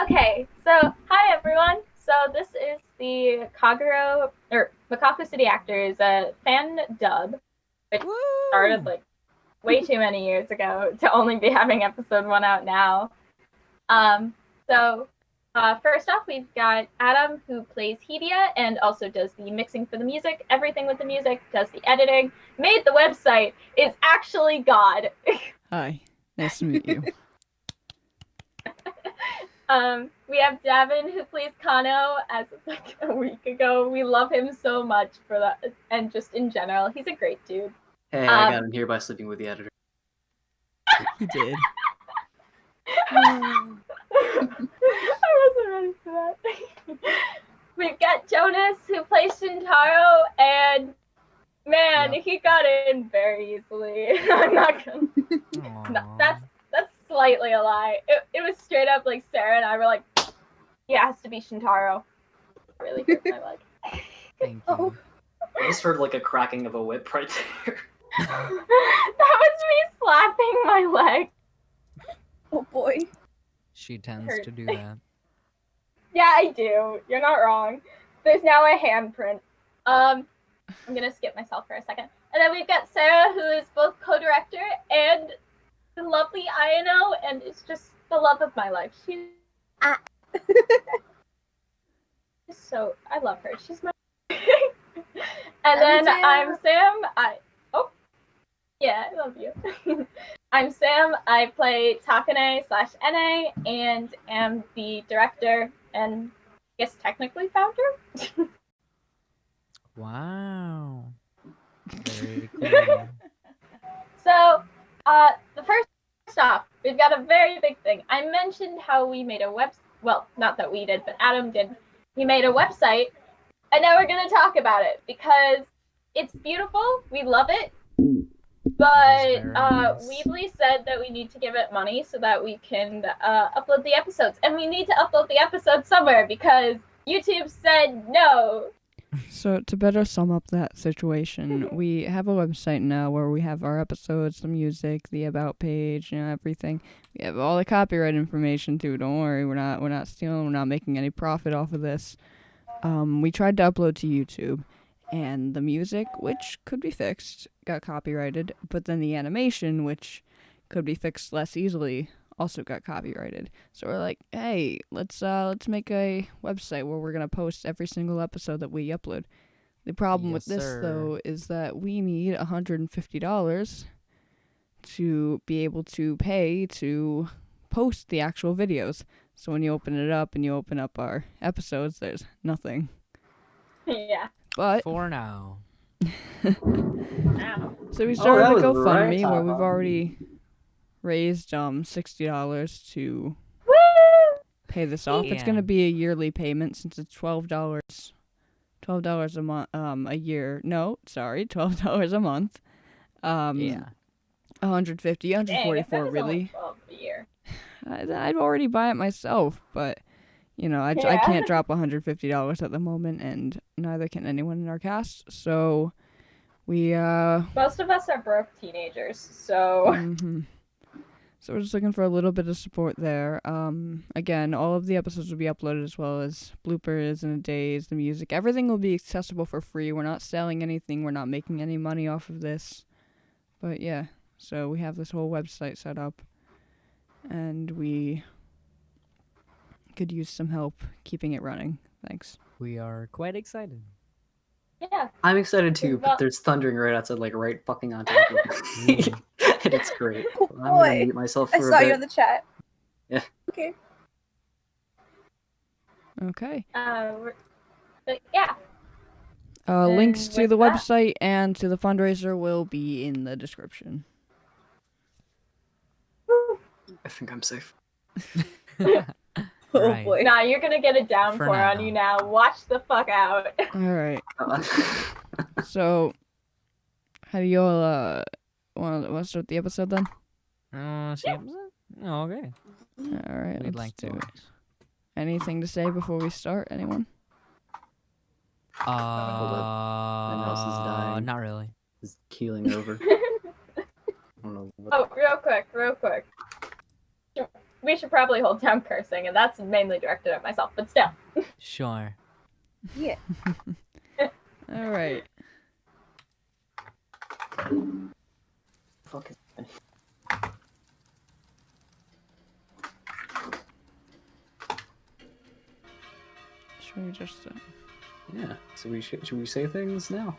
Okay, so hi everyone. So this is the Kagero or Mekakucity Actors fan dub, which started Woo! like way too many years ago to only be having episode 1 out now. Um, so first off, we've got Adam, who plays Hibiya and also does the mixing for the music, everything with the music, does the editing, made the website, is actually God. Hi, nice to meet you. We have Davin, who plays Kano, as of like a week ago. We love him so much for that, and just in general, he's a great dude. Hey, I got him here by sleeping with the editor. You did. I wasn't ready for that. We've got Jonas, who plays Shintaro, and man, he got in very easily. I'm not gonna. No, that's slightly a lie. It was straight up like Sarah and I were like, he has to be Shintaro. It really hurt my leg. Thank you. I just heard like a cracking of a whip right there. That was me slapping my leg. Oh boy. She tends to do that. Yeah, I do. You're not wrong. There's now a handprint. I'm gonna skip myself for a second. And then we've got Sarah, who is both co-director and the lovely Ayano, and it's just the love of my life. She's so, I love her. She's my and then I'm Sam. I love you. I'm Sam. I play Takane/NA and am the director and I guess technically founder. Wow. Very cool. So, the first off, we've got a very big thing. I mentioned how we made a well, not that we did, but Adam did. He made a website, and now we're going to talk about it because it's beautiful. We love it. But nice. Weebly said that we need to give it money so that we can upload the episodes. And we need to upload the episodes somewhere because YouTube said no. So to better sum up that situation, we have a website now where we have our episodes, the music, the about page, everything. We have all the copyright information too. Don't worry, we're not stealing. We're not making any profit off of this. We tried to upload to YouTube, and the music, which could be fixed, got copyrighted. But then the animation, which could be fixed less easily, also got copyrighted. So we're like, hey, let's make a website where we're gonna post every single episode that we upload. The problem with this though is that we need $150 to be able to pay to post the actual videos. So when you open it up and you open up our episodes, there's nothing. Yeah. But for now. So we started a GoFundMe right. where we've already raised $60 to pay this off. Yeah. It's gonna be a yearly payment since it's $12 a month a year. No, sorry, $12 a month. Yeah. 150, 144 really. A year. I'd already buy it myself, but I can't drop $150 at the moment, and neither can anyone in our cast. So we most of us are broke teenagers, so So we're just looking for a little bit of support there. Again, all of the episodes will be uploaded as well as bloopers and days, the music. Everything will be accessible for free. We're not selling anything. We're not making any money off of this. But yeah, so we have this whole website set up, and we could use some help keeping it running. Thanks. We are quite excited. yeah. I'm excited too, but there's thundering right outside, like right fucking on top of me. And it's great. Oh, I'm gonna boy. mute myself I for a saw bit. you in the chat. Yeah. Okay. Okay. But yeah. Links to with the that- website and to the fundraiser will be in the description. I think I'm safe. Oh Right. boy. Nah, you're gonna get a downpour on now. you now. Watch the fuck out. All right. Uh, So, how do you all want to start the episode then? Oh, okay. All right. We'd let's like do to. it. Anything to say before we start? Anyone? My mouse is dying. Not really. It's keeling over. I don't know what. Oh, real quick. we should probably hold down cursing, and that's mainly directed at myself, but still. Sure. Yeah. All right. Fuck it. Should we just? Yeah. So should we say things now?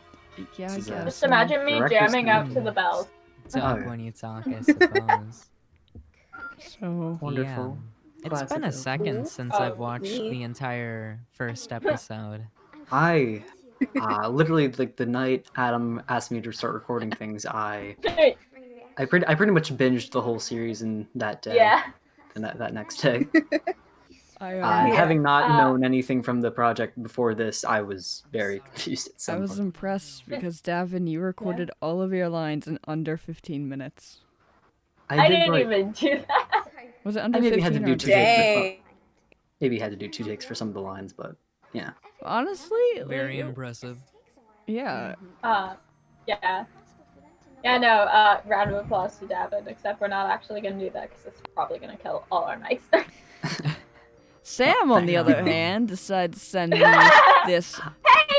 Yeah, I This is, guess. Just imagine me Director's jamming out cut. to the bells. Talk Okay. when you talk, I suppose. So Wonderful. Yeah. It's been a Classical. second since I've watched the entire first episode. I literally like the night Adam asked me to start recording things, I pretty much binged the whole series in that day. Yeah. And that next day. I Having not known anything from the project before this, I was very confused at I some was point. impressed because Davin, you recorded all of your lines in under 15 minutes. I did, didn't like, even do that. Was it under maybe 15 had to or do under two takes. 15? Dang. Maybe had to do 2 takes for some of the lines, but yeah. Honestly, Very like, impressive. yeah. Yeah. Yeah, no, round of applause to Davin, except we're not actually going to do that because it's probably going to kill all our mics. Sam, on the other hand, decided to send me this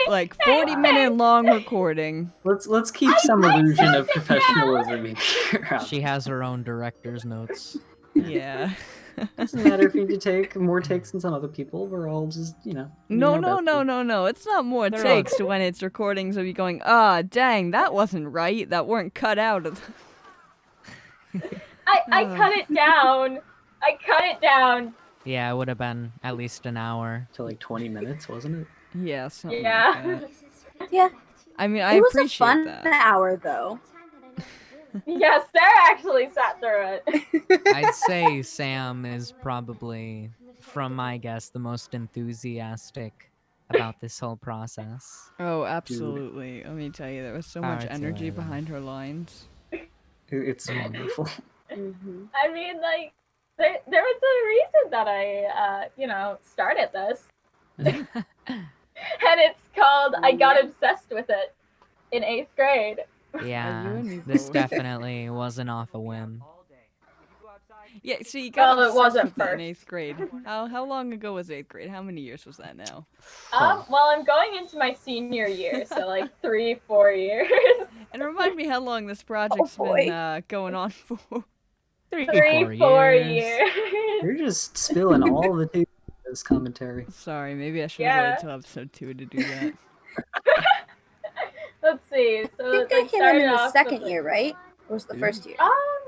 like 40-minute long recording. Let's keep some illusion of professionalism here. She has her own director's notes. Yeah. Doesn't matter if you need to take more takes than some other people. We're all just, doing No, our no, best. no. It's not more They're takes when it's recordings of you going, dang, that wasn't right. That weren't cut out of. I cut it down. Yeah, it would have been at least an hour. To like 20 minutes, wasn't it? Yeah, something Yeah. like that. Yeah. I mean, I It was a appreciate fun that. hour, though. Yeah, Sarah actually sat through it. I'd say Sam is probably, from my guess, the most enthusiastic about this whole process. Oh, absolutely. Let me tell you, there was so much Power to energy her. behind her lines. It's wonderful. Mm-hmm. I mean, like, there was a reason that I, started this. And it's called I Got Obsessed with It in 8th grade. Yeah, and me this both. definitely wasn't off a whim. Yeah, so you got Well, it wasn't obsessed with it in first. 8th grade. How long ago was 8th grade? How many years was that now? Well, I'm going into my senior year, so like 3-4 years. And remind me how long this project's boy. been going on for. 3-4 years. You're just spilling all the tea in this commentary. Sorry, maybe I should have Yeah. waited till episode 2 to do that. Let's see. So I think I it came in started the off second with, year, right? Or was it the first year? I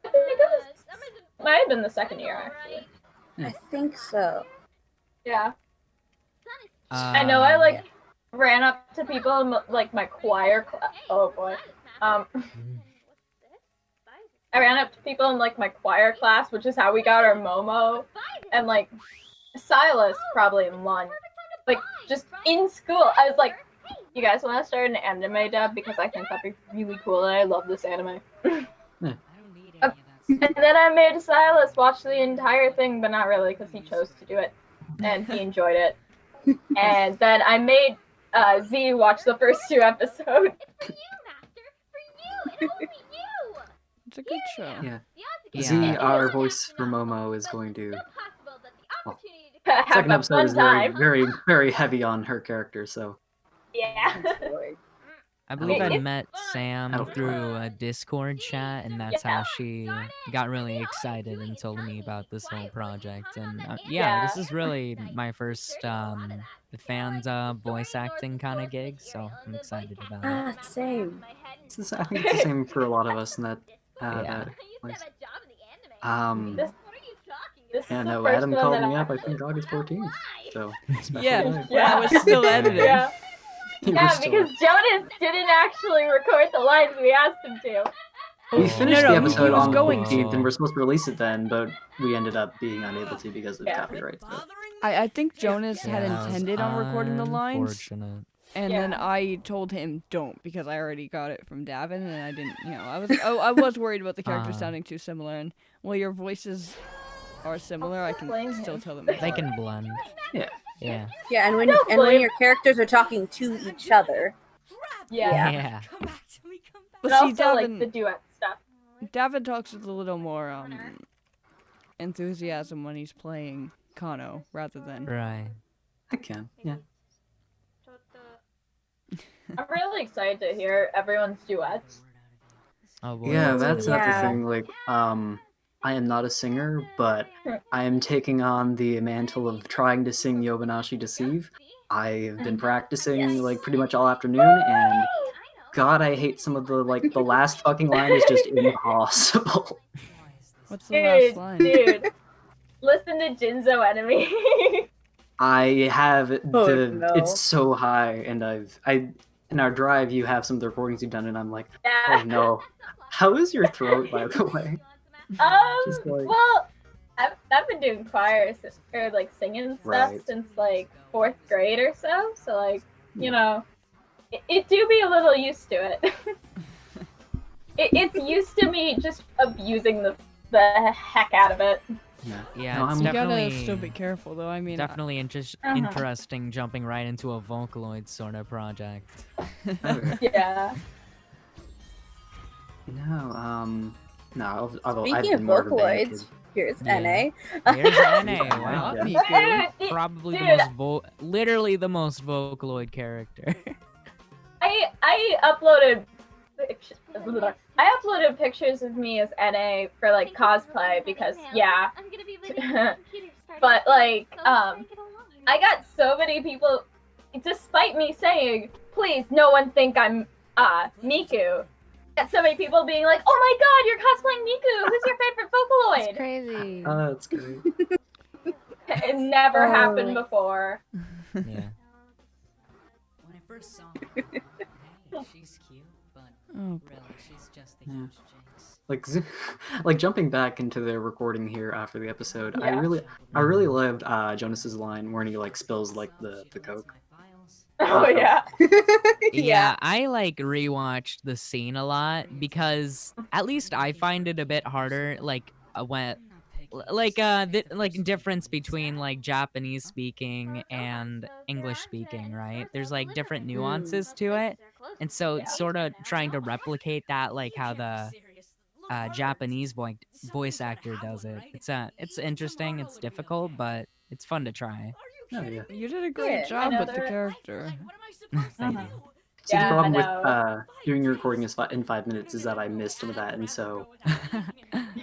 think it might have been the second year actually. I think so. Yeah. I know I like ran up to people in like my choir class. Oh boy. I ran up to people in like my choir class, which is how we got our Momo, and like Silas probably in lunch. Like just in school, I was like, "You guys want to start an anime dub because I think that'd be really cool and I love this anime." And then I made Silas watch the entire thing, but not really because he chose to do it and he enjoyed it. And then I made Z watch the first 2 episodes. It's a good show. Yeah. Yeah. Z, our voice for Momo, is going to. Have Second a episode fun is very, time. very, very heavy on her character, so. Yeah. I believe I It- met Sam through a Discord chat, and that's how she got really excited and told me about this whole project. And yeah, this is really my first fan dub voice acting kind of gig, so I'm excited about it. Same. I think it's the same for a lot of us in that. Yeah. Place. This Yeah, is the no, first Adam one called that me up, I actually- think August 14th. So, special Yeah, day. when I was still editing. Yeah, You were yeah, still- because Jonas didn't actually record the lines we asked him to. We finished no, the he episode was on the going 15th and we're supposed to release it then, but we ended up being unable to because of Yeah. copyright. But I think Jonas had Yeah, intended on recording the lines, unfortunate. and then Yeah. I told him don't because I already got it from Davin, and I didn't. I was worried about the characters sounding too similar, and while your voices are similar, I can blame still him. tell them. They apart. can blend. Yeah. Yeah. Yeah, and when Don't blame- your characters are talking to each other. Yeah. Yeah. But But see, also, like, the Davin, duet stuff. Davin talks with a little more enthusiasm when he's playing Kano rather than. Right. I can, yeah. I'm really excited to hear everyone's duets. Oh boy. Yeah, that's not the Yeah. thing. Like, I am not a singer, but I am taking on the mantle of trying to sing Yobanashi Deceive. I've been practicing like pretty much all afternoon, and God, I hate some of the the last fucking line is just impossible. What's the last line? Dude, listen to Jinzo Enemy. I have Oh, no. it's so high, and in our drive you have some of the recordings you've done, and I'm like, Yeah. oh no, how is your throat, by the way? Just like- Well, I've been doing choir or like singing stuff Right. since like 4th grade or so. So like, you know, it do be a little used to it. It's used to me just abusing the heck out of it. Yeah, No, it's You definitely gotta still be careful though. I mean, definitely interesting jumping right into a vocaloid sort of project. Yeah. No, no. I've Speaking been of more of a band vocaloids, kid. here's Yeah. NA. Here's NA. Yeah. Wow. not Yeah. Miku. Probably Dude. the most literally the most vocaloid character. I uploaded pictures of me as NA for like cosplay because yeah. But like I got so many people, despite me saying, please no one think I'm Miku. Got so many people being like, oh my god, you're cosplaying Miku. Who's your favorite vocaloid? Crazy. Oh, that's great. It never happened before. Yeah. When I first saw her, hey, she's cute, but Oh, really, she's just the Yeah. huge jinx. Like jumping back into the recording here after the episode, I Yeah. really loved Jonas's line where he like spills like the coke. Oh yeah. Yeah, I like rewatched the scene a lot because at least I find it a bit harder like when like difference between like Japanese speaking and English speaking, right? There's like different nuances to it. And so it's sort of trying to replicate that like how the Japanese voice actor does it. It's interesting, it's difficult, but it's fun to try. Oh yeah. you did a great Yeah, job I with the know. character. Thank Uh-huh. you. See, the Yeah, problem I with know. doing your recording in 5 minutes is that I missed some of that, and so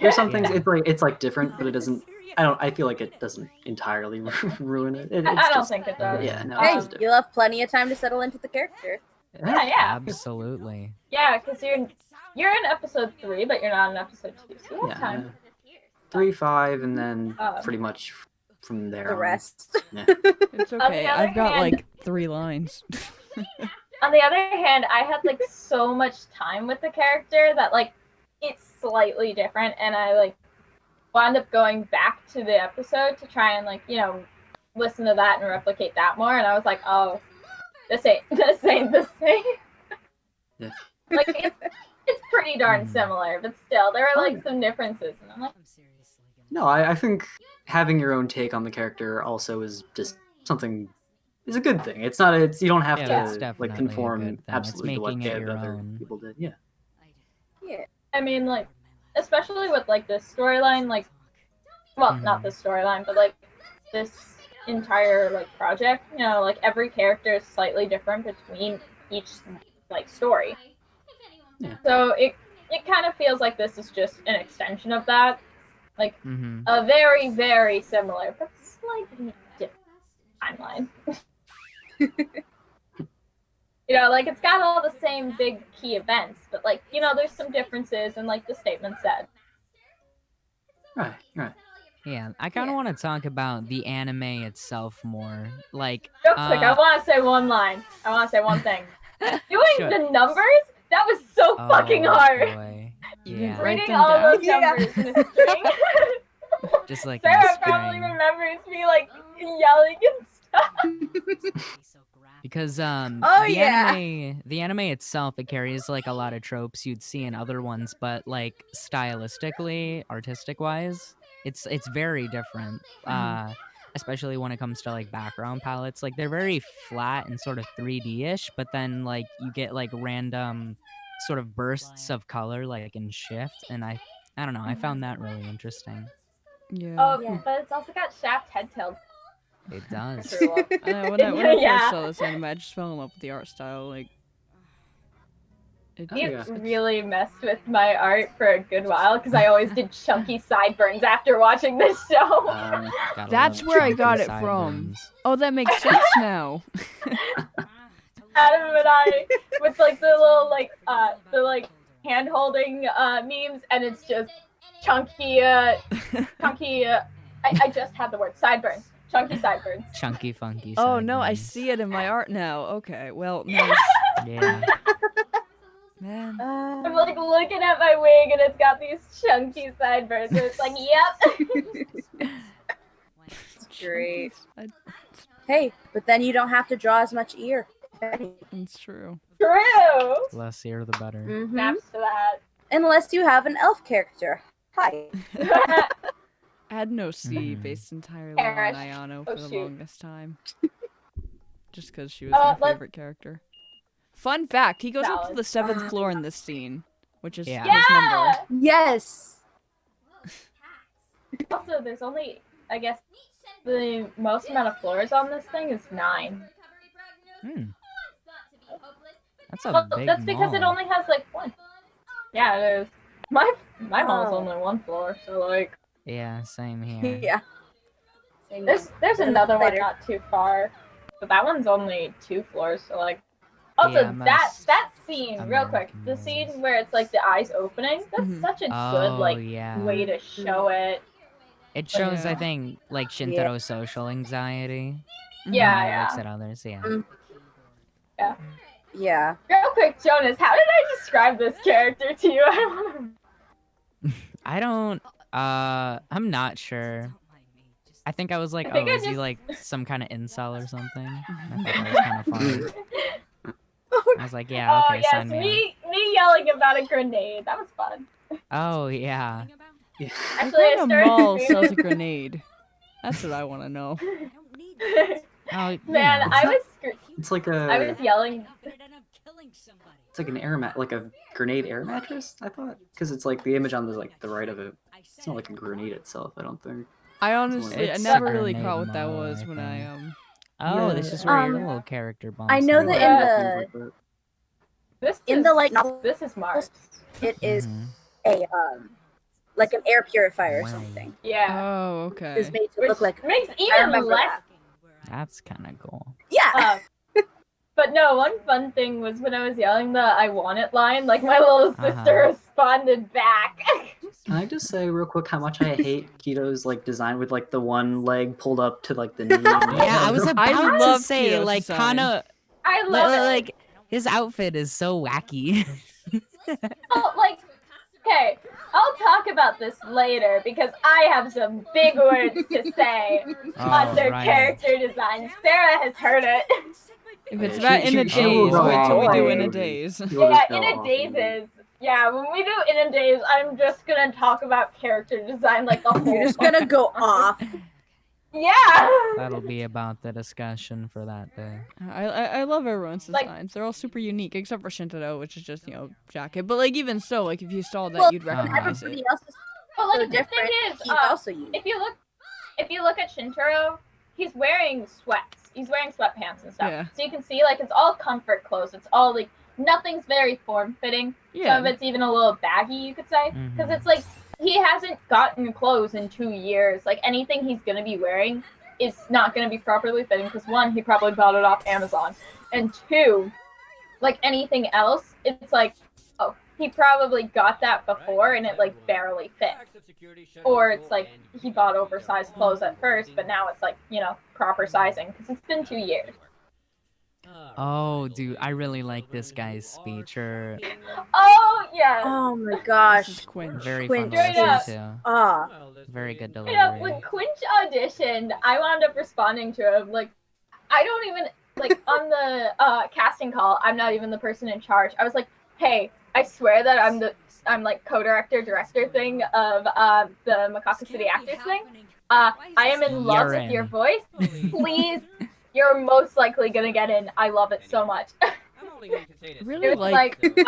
there's some things Yeah. it's like different, but it doesn't. I feel like it doesn't entirely ruin it. It's I don't just, think it does. Yeah, no. Hey, It's just you'll have plenty of time to settle into the character. Yeah, yeah. Absolutely. Yeah, because you're in episode 3, but you're not in episode 2, so you have yeah. time. 3, 5, and then Um, pretty much from there. The on. rest. Yeah. It's the okay. other I've got hand- like 3 lines. On the other hand, I had like so much time with the character that like it's slightly different, and I like wound up going back to the episode to try and like listen to that and replicate that more, and I was like, oh, this ain't the same. Yeah. Like it's pretty darn similar, but still there are like some differences, and I'm like, I'm seriously gonna No, I think having your own take on the character also is just something. Is a good thing. It's not. You don't have Yeah, it's to definitely like a conform good thing. It's absolutely to what making it the your other own. people did. Yeah. Yeah. I mean, like, especially with like this storyline, like, well, not this storyline, but like this entire like project, like every character is slightly different between each like story. Yeah. So it kind of feels like this is just an extension of that, like Mm-hmm. a very, very similar but slightly different timeline. Like it's got all the same big key events, but like, there's some differences in like the statement said. Right. Right. Yeah, I kind of want to talk about the anime itself more. Like, Real quick, I want to say one line. I want to say one thing. Doing Sure. the numbers, that was so fucking Oh, hard. boy. You didn't Yeah, write Reading them all down? those numbers in a string. just like in a Sarah probably string. remembers me like yelling and stuff. Because Oh, the yeah. anime itself, it carries like a lot of tropes you'd see in other ones, but like stylistically, artistic wise, it's very different. Especially when it comes to like background palettes. Like they're very flat and sort of 3D-ish, but then like you get like random sort of bursts of color like in shift, and I don't know, I found that really interesting. Yeah. Oh, Yeah. but it's also got Shaft head tilt. It does. True. I know, when I Yeah. first saw this anime, I just fell in love with the art style. Like, Oh, It yeah. really messed with my art for a good while because I always did chunky sideburns after watching this show. Gotta That's love where I chunky got it from. sideburns. Oh, that makes sense now. Adam and I with like the little like hand holding memes, and it's just chunky I just had the word sideburns. Chunky sideburns. Chunky funky Oh no, I sideburns. see it in my art now. Okay, well, nice. Yeah. Man. I'm like looking at my wig and it's got these chunky sideburns. And it's like, yep. Great. Hey, but then you don't have to draw as much ear. It's true. True. Less ear, the better. Mhm. Snaps to that. Unless you have an elf character. Hi. I had no C Mhm. based entirely Perish. on Ayano Oh, for the shoot. longest time. Just because she was my favorite character. Fun fact, he goes up to Valid. the 7th floor in this scene, which is Yeah. his number. Yeah. Yes. Also, there's only, I guess, the most amount of floors on this thing is 9. Hmm. That's a Well, big that's because it mall. only has like 1. Yeah, it is. My mall's Oh. only 1 floor, so like Yeah, same here. Yeah. there's another one not too far, but that one's only 2 floors, so like. Also, Yeah, most that scene, real quick, American the malls. scene where it's like the eyes opening, that's Mhm. such a Oh, good like yeah. way to show it. It shows, I Yeah. think, like Shintaro's social anxiety. Yeah, When he yeah. looks at others, yeah. Mm. Yeah. Yeah. Real quick, Jonas, how did I describe this character to you? I want I don't, I'm not sure. I think I was like, I think oh, I is he just- like some kind of incel or something? I thought that was kind of funny. I was like, yeah, Oh okay, yes, sign me up. me yelling about a grenade. That was fun. Oh, yeah. Yeah. Actually, what I kind of started mall to sells a grenade? That's what I want to know. Oh, you Man, know. I was It's like I was yelling. It's like an like a grenade air mattress. I thought, because it's like the image on the right of it. It's not like a grenade itself. I don't think. I honestly, I It's never a really grenade caught what that mall, was I when I think. Oh, this is where your little character bumps. I know into that it. in Yeah, the things like that. This in is, the like novel, this is Mars. it is Mhm. a like an air purifier or Wow. something. Yeah. Oh, okay. It's made to Which look like makes I even remember less. that. That's kind of cool. Yeah. But no, one fun thing was when I was yelling the "I want it" line, like my little sister responded back. Can I just say real quick how much I hate Kito's like design with like the one leg pulled up to like the knee? Yeah, I was about to love say, Kyo's like, design. kind of, I love it. like, his outfit is so wacky. Oh, like, okay, I'll talk about this later because I have some big words to say on their right. character design. Sarah has heard it. If it's She- about in a she days, will go wait till we off do on in a it. days. You'll Yeah, just go in a off days on it. is. Yeah, when we do in a days, I'm just gonna talk about character design like the You're whole. just gonna go off. Yeah. That'll be about the discussion for that day. I love everyone's Like- designs. They're all super unique, except for Shintaro, which is just, jacket. But, like, even so, like, if you saw that, Well, you'd recognize it. Everybody else is But so like the thing different. is, He's also unique. if you look at Shintaro, he's wearing sweats. He's wearing sweatpants and stuff. Yeah. So you can see like it's all comfort clothes. It's all like nothing's very form fitting. Some Yeah. of it's even a little baggy, you could say, because Mhm. it's like he hasn't gotten clothes in 2 years. Like anything he's gonna be wearing is not gonna be properly fitting because one, he probably bought it off Amazon, and two, like anything else, it's like, oh, he probably got that before and it like barely fits. Or it's like he bought oversized clothes at first, but now it's like, proper sizing because it's been 2 years. Oh, dude, I really like this guy's speech. Or Oh, yeah. Oh my This gosh. is Quinch. very fun to Straight listen up. to. Ah. Very good Straight up, when delivery. Quinch auditioned, I wound up responding to him. Like, I don't even, like, on the casting call, I'm not even the person in charge. I was like, hey, I swear that I'm like co-director, director thing of the Mekakucity actors thing. I am in love You're with your in. voice. Please, you're most likely gonna get in. I love it so much. Really It was like like,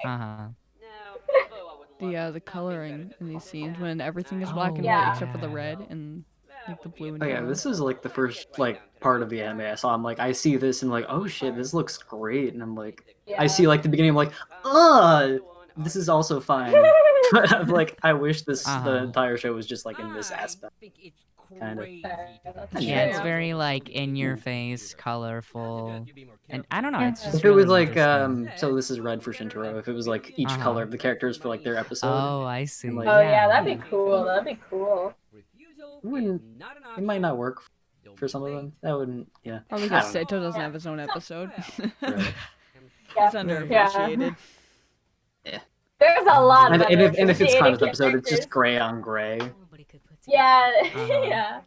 Uh-huh. the coloring in these scenes when everything is black and yeah. white except for the red and like the blue and Oh yeah, yellow. this is like the first like part of the anime I saw. I'm like, I see this and like, oh shit, this looks great, and I'm like, I see like the beginning. I'm like, this is also fine. But I'm like, I wish the entire show was just like in this aspect. Kind of. Yeah, it's very like in your face, colorful, and I don't know. It's just If it was really like, interesting. so this is red for Shintaro. If it was like each color of the characters for like their episode. Oh, I see. like- Oh yeah, that'd be cool. That'd be cool. It might not work for some of them. That wouldn't. Yeah. Probably I because don't know. Sato doesn't have his own episode. Right. He's underappreciated. There's a lot of And if it's underappreciated concept episode, it's characters. just gray on gray. Yeah, Uh-huh.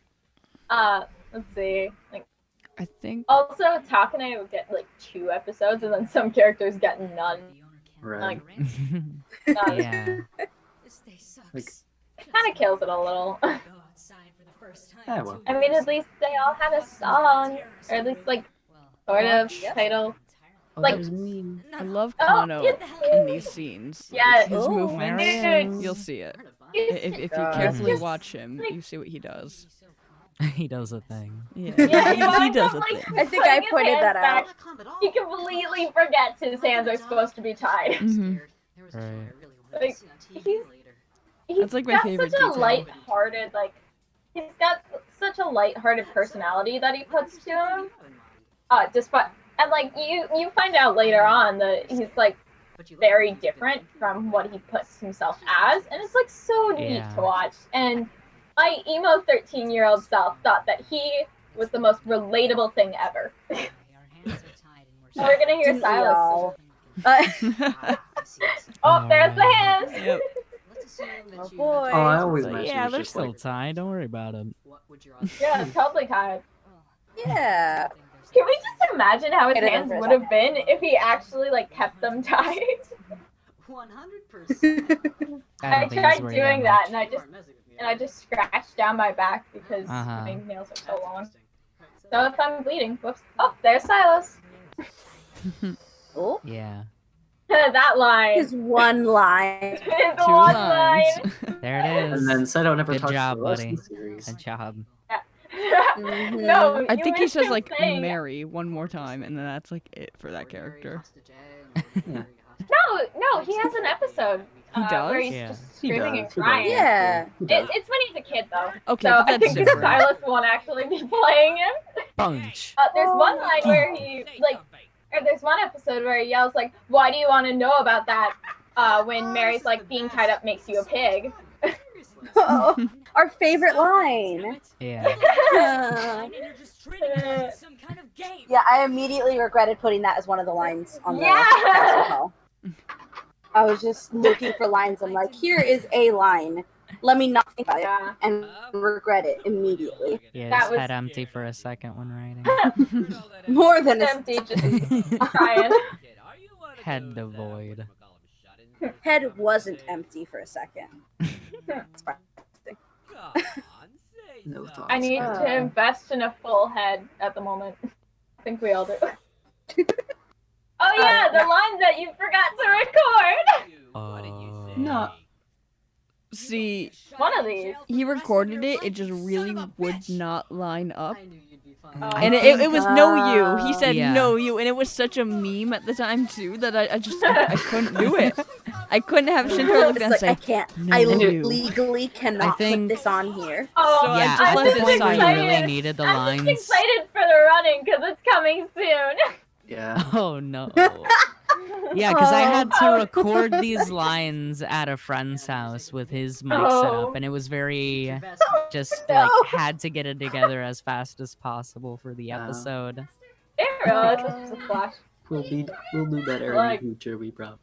yeah. Let's see. Like, I think also, Takane would get like 2 episodes, and then some characters get none. Right. None. Yeah. Like, Kind of kills it a little. yeah, well. I mean, at least they all have a song, or at least like sort of title. Oh, Like- that was mean. I love Oh, Kano yeah. in these scenes. Yeah. His Ooh, movements, Marion. you'll see it. He's- If you God. carefully Just, watch him, like- you see what he does. He does a thing. Yeah, Yeah, he, he winds does up, a like, thing. I think I putting his pointed hands that back. out. He completely forgets his hands are supposed to be tied. Mhm. Right. Like, He's That's, like, my got favorite such a detail. light-hearted, like, he's got such a light-hearted personality that he puts to him. Despite, and like you find out later on that he's like very different from what he puts himself as, and it's like so neat Yeah. to watch. And my emo 13-year-old self thought that he was the most relatable thing ever. We're gonna hear Didn't we Silas. all? Oh, there's the hands. Yep. Oh boy. Oh, I always Like, imagine yeah, it's they're just still like, tied. Don't worry about them. Yeah, it's totally tied. Yeah. Can we just imagine how his It is hands for a would have been if he actually like kept them tied? 100%. I don't think tried it's worried doing that that, and I just scratched down my back because Uh-huh. my nails are so long. So if I'm bleeding, whoops. Oh, there's Silas. Oh, Yeah. That line. his one line. His Two one lines. line. There it is. and then Saito never Good talks job, to the rest buddy. of the series. Good job. No, I you think he missed says him like saying- Mary one more time, and then that's like it for that character. No, he has an episode. He does? Where he's Yeah. just He screaming does, and he does. crying. Yeah. He does. It's when he's a kid though. Okay, So but I that's think different. Silas won't actually be playing him. Punch. There's one line where he like, or there's one episode where he yells like, "Why do you want to know about that?" When Mary's like, "Being tied up makes you a pig." Oh, our favorite line. Yeah. Yeah, I immediately regretted putting that as one of the lines on the Yeah. casting call. I was just looking for lines. I'm like, here is a line. Let me not think about it Yeah. and regret it immediately. Yeah, That his was- head empty for a second when writing. More than a Empty, just crying. Head devoid. head wasn't empty for a second. No thoughts. I need to invest in a full head at the moment. I think we all do. Oh yeah, the line that you forgot to record. No. See, One of these. he recorded it. It just really would not line up. Oh. And it was no you. He said Yeah. no you, and it was such a meme at the time too that I couldn't do it. I couldn't have Shintaro look It's and like, say I can't. no, I you. legally cannot think- put this on here. Oh, So I Yeah, just at left the it point silent. where you really needed the I'm lines. just excited for the running because it's coming soon. Yeah. Oh no. Yeah, because I had to Oh. record these lines at a friend's house with his mic set Oh. up, and it was very just No. like had to get it together as fast as possible for the episode. There this is a flash. We'll do better Like- in the future, we promise.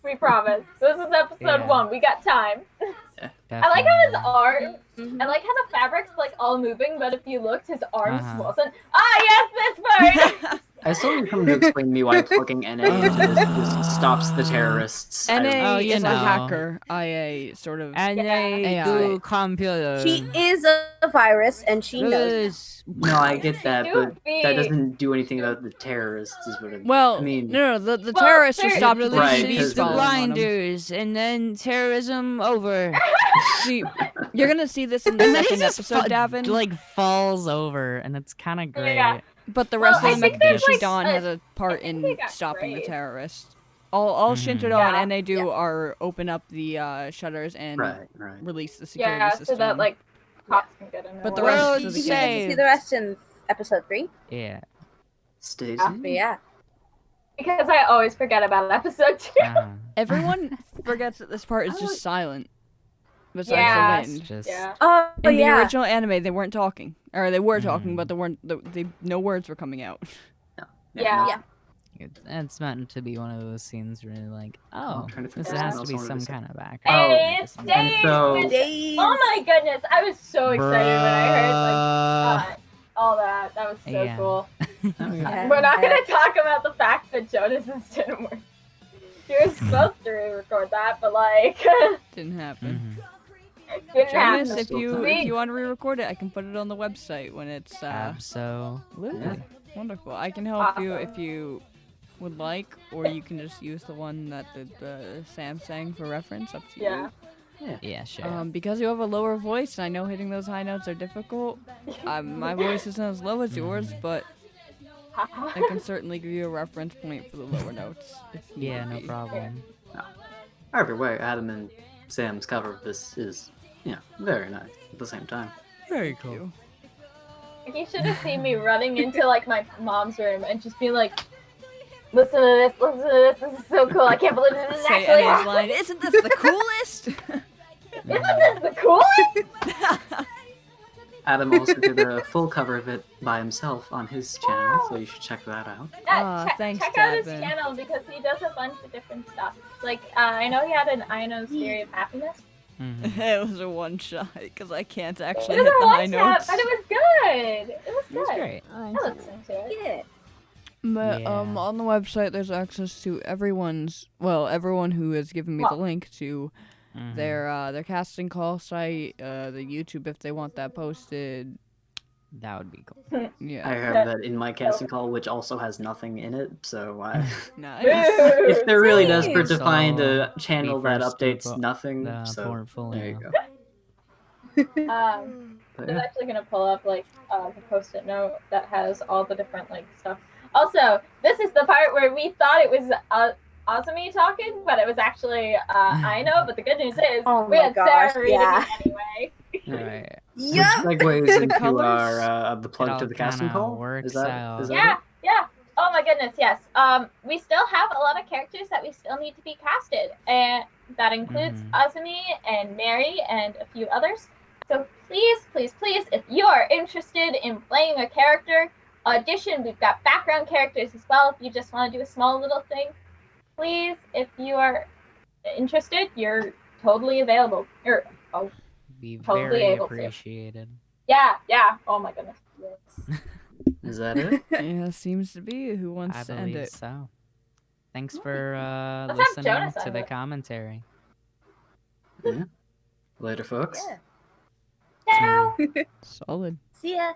We promise. This is episode Yeah. 1. We got time. I like how his Definitely. arm. Mhm. I like how the fabric's like all moving, but if you looked, his arms Uh-huh. wasn't. Ah, yes, this part. I still need someone to explain to me why plugging NA into this just stops the terrorists. NA you is a know. hacker. IA sort of. And they AI. do computer. He is a a virus, and she knows. No, I get that, but Stupid. that doesn't do anything about the terrorists. Is what Well, I mean. no, the Well, terrorists just there- stopped It the Right, TVs because following on 'em. blinders, and then terrorism over. See, you're gonna see this in the And then he second just episode, Davin. like falls over, and it's kind of great. Yeah. But the Well, rest I of think the there's, Mekakucity like, Dawn a- has a part I think they in got stopping the brave. terrorists. All Mhm. Shintaro Yeah. and NA do are open up the shutters and Right. release the security Yeah, system. so that like cops can get in. But or the whatever. rest You of get the to game. see the rest in episode 3. Yeah. Stacy. But yeah. Because I always forget about episode 2. Everyone forgets that this part is just silent. Besides Yeah. the wind. Just Oh, In the yeah. original anime, they weren't talking, or they were talking, Mhm. but no words were coming out. Yeah. Yeah. it's meant to be one of those scenes where you're like, I'm oh, trying to think this of has something to be else I wanted some to say. kind of background. Hey, it's Just- Dave! so- Days. Oh my goodness, I was so excited when I heard like all that. That was so Yeah. cool. Yeah. We're not gonna talk about the fact that Jonas's didn't work. He was supposed to re-record that, but like Didn't happen. Mhm. didn't Jonas, happen. if you want to re-record it, I can put it on the website when it's Absolutely. wonderful. I can help you Awesome. if you would like, or you can just use the one that the Sam sang for reference. Up to Yeah. Yeah, sure. you. Because you have a lower voice, and I know hitting those high notes are difficult. My voice isn't as low as yours, but I can certainly give you a reference point for the lower notes. If need yeah, no be. problem. Either way, Adam and Sam's cover of this is, very nice at the same time. Very cool. You should have seen me running into like my mom's room and just being like, listen to this, this is so cool. I can't believe this is Say actually NA's happening. line, isn't this the coolest? Isn't this the coolest? Adam also did a full cover of it by himself on his channel, so you should check that out. Yeah, Thanks, check out his Devin. channel because he does a bunch of different stuff. Like, I know he had an Aino's Theory of Happiness. Mhm. It was a one shot because I can't actually It was hit a the high one shot, notes. but it was good. It was It was good. great. I listened to it. Yeah. But Yeah. on the website, there's access to everyone who has given me the link to Mhm. their casting call site, the YouTube if they want that posted. That would be cool. Yeah, I have that in my casting call, which also has nothing in it, so nice. if there really does hurt to So, find a channel be that first to updates put nothing, The so portfolio. there you go. But But I'm yeah. actually gonna pull up like the post-it note that has all the different like stuff. Also, this is the part where we thought it was Azumi talking, but it was actually Aino. But the good news is Oh we my had gosh, Sarah reading yeah. it anyway. Right. Which Yep. segues into Colours? the plug It to all the casting kinda call. works Is that out. Yeah, yeah. Oh my goodness, yes. We still have a lot of characters that we still need to be casted, and that includes Mhm. Azumi and Mary and a few others. So please, please, please, if you are interested in playing a character, audition. We've got background characters as well. If you just want to do a small little thing, please, if you are interested, you're totally available. Be Totally very able to. appreciated. Yeah. Oh my goodness. Yes. Is that it? Yeah, seems to be. Who wants I to end believe it? so. Thanks for have listening Jonas to end the it. commentary. Later, folks. Yeah. Ciao. Solid. See ya.